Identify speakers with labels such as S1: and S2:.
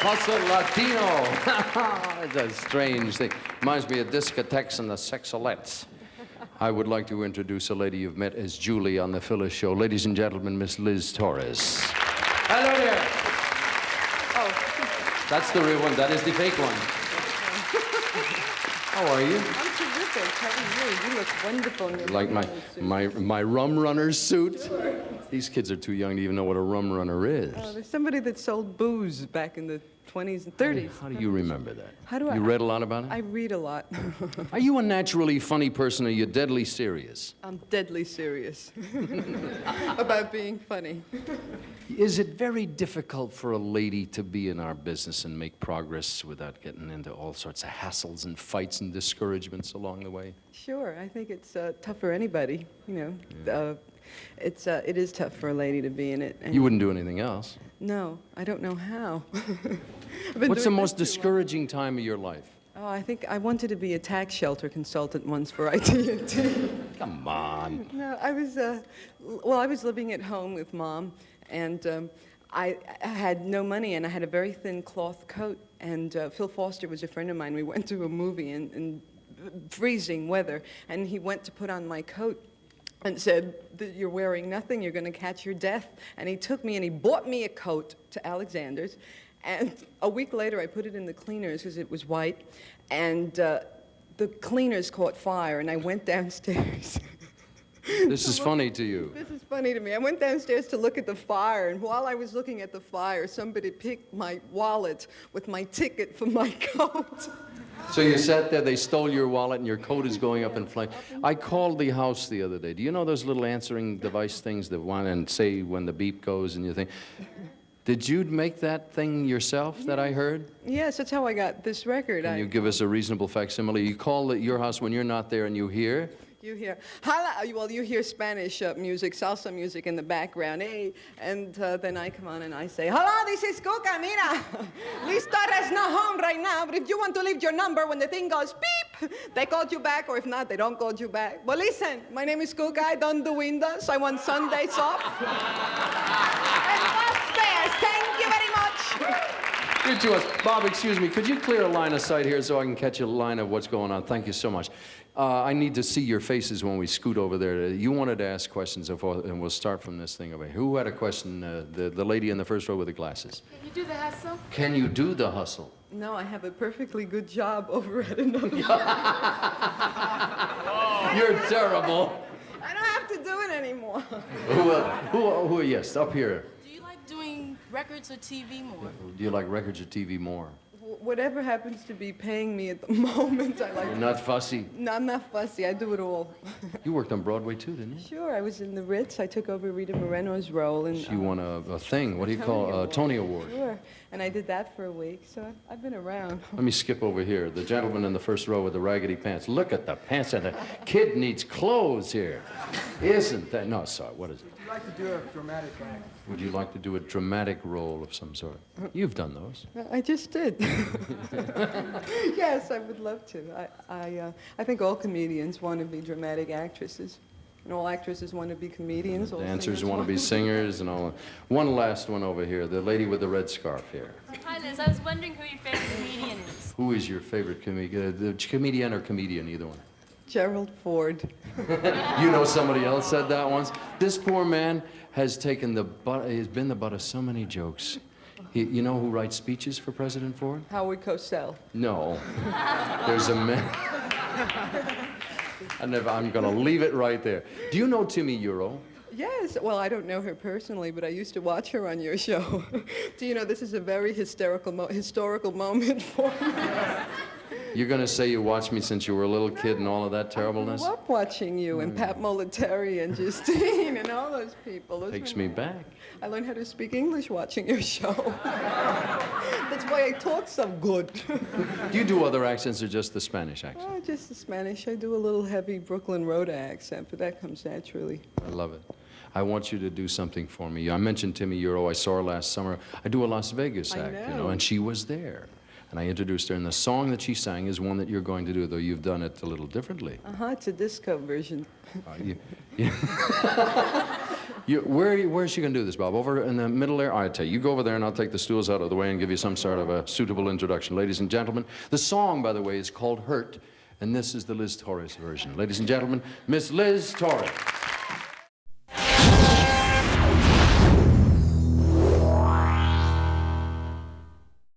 S1: Hustle Latino. It's a strange thing. Reminds me of discotheques and the sexolettes. I would like to introduce a lady you've met as Julie on the Phyllis Show. Ladies and gentlemen, Miss Liz Torres. Hello there. Oh. That's the real one. That is the fake one. How are you?
S2: I'm terrific. How are you? You look wonderful in your
S1: like my rum runner suit? Sure. These kids are too young to even know what a rum runner is.
S2: Oh, there's somebody that sold booze back in the 20s and 30s.
S1: How do you remember that?
S2: How do I?
S1: You read a lot about it?
S2: I read a lot.
S1: Are you a naturally funny person or are you deadly serious?
S2: I'm deadly serious about being funny.
S1: Is it very difficult for a lady to be in our business and make progress without getting into all sorts of hassles and fights and discouragements along the way?
S2: Sure, I think it's tough for anybody, you know. Yeah. It is tough for a lady to be in it.
S1: You wouldn't do anything else?
S2: No, I don't know how.
S1: What's the most discouraging time of your life?
S2: Oh, I think I wanted to be a tax shelter consultant once for AT&T.
S1: Come on.
S2: No, I was living at home with Mom, and I had no money, and I had a very thin cloth coat, and Phil Foster was a friend of mine. We went to a movie in freezing weather, and he went to put on my coat and said, "You're wearing nothing, you're going to catch your death." And he took me and he bought me a coat to Alexander's. And a week later, I put it in the cleaners because it was white. And the cleaners caught fire, and I went downstairs.
S1: This is funny to you.
S2: This is funny to me. I went downstairs to look at the fire, and while I was looking at the fire, somebody picked my wallet with my ticket for my coat.
S1: So you sat there, they stole your wallet, and your coat is going up in flames. I called the house the other day. Do you know those little answering device things that want and say when the beep goes and you think, did you make that thing yourself that I heard?
S2: Yes, that's how I got this record.
S1: Can you give us a reasonable facsimile? You call your house when you're not there and you hear?
S2: You hear, well, you hear Spanish music, salsa music in the background, eh? And then I come on and I say, "Hello, this is Cuca, mira. Liz Torres not home right now, but if you want to leave your number when the thing goes beep, they called you back, or if not, they don't call you back. But listen, my name is Cuca, I don't do windows, I want Sundays off." And that's there. Thank you very much.
S1: Good to us. Bob, excuse me, could you clear a line of sight here so I can catch a line of what's going on? Thank you so much. I need to see your faces when we scoot over there. You wanted to ask questions, and we'll start from this thing over here. Who had a question? The lady in the first row with the glasses.
S3: Can you do the hustle?
S1: Can you do the hustle?
S2: No, I have a perfectly good job over at another.
S1: You're terrible.
S2: I don't have to do it anymore.
S1: Who, yes, up here.
S3: Do you like doing records or TV more?
S1: Do you like records or TV more?
S2: Whatever happens to be paying me at the moment, I like.
S1: You're not fussy?
S2: No, I'm not fussy. I do it all.
S1: You worked on Broadway too, didn't you?
S2: Sure. I was in the Ritz. I took over Rita Moreno's role. And
S1: she won a thing. What do you call a Tony Award?
S2: Sure. And I did that for a week, so I've been around.
S1: Let me skip over here. The gentleman in the first row with the raggedy pants. Look at the pants, and the kid needs clothes here. Isn't that? No, sorry. What is it?
S4: Would you like to do a dramatic act?
S1: Would you like to do a dramatic role of some sort? You've done those.
S2: I just did. Yes, I would love to. I think all comedians want to be dramatic actresses. And all actresses want to be comedians. All
S1: Dancers want to be singers and all. One last one over here, the lady with the red scarf here.
S3: Hi, Liz. I was wondering who your favorite comedian is.
S1: Who is your favorite comedian or comedian, either one?
S2: Gerald Ford.
S1: You know somebody else said that once? This poor man has taken he's been the butt of so many jokes. You know who writes speeches for President Ford?
S2: Howard Cosell.
S1: No. There's a man. I'm going to leave it right there. Do you know Timmy Euro?
S2: Yes. Well, I don't know her personally, but I used to watch her on your show. Do you know this is a very historical moment for me?
S1: You're going to say you watched me since you were a little kid and all of that terribleness?
S2: I grew up watching you and Pat Molitari and Justine and all those people. Those
S1: Takes me back.
S2: I learned how to speak English watching your show. That's why I talk so good.
S1: Do you do other accents or just the Spanish accent?
S2: Oh, just the Spanish. I do a little heavy Brooklyn Road accent, but that comes naturally.
S1: I love it. I want you to do something for me. I mentioned Timmy Euro. I saw her last summer. I do a Las Vegas act, and she was there. And I introduced her, and the song that she sang is one that you're going to do, though you've done it a little differently.
S2: It's a disco version.
S1: Where's she going to do this, Bob? Over in the middle there? All right, tell you go over there and I'll take the stools out of the way and give you some sort of a suitable introduction. Ladies and gentlemen, the song, by the way, is called Hurt, and this is the Liz Torres version. Ladies and gentlemen, Miss Liz Torres.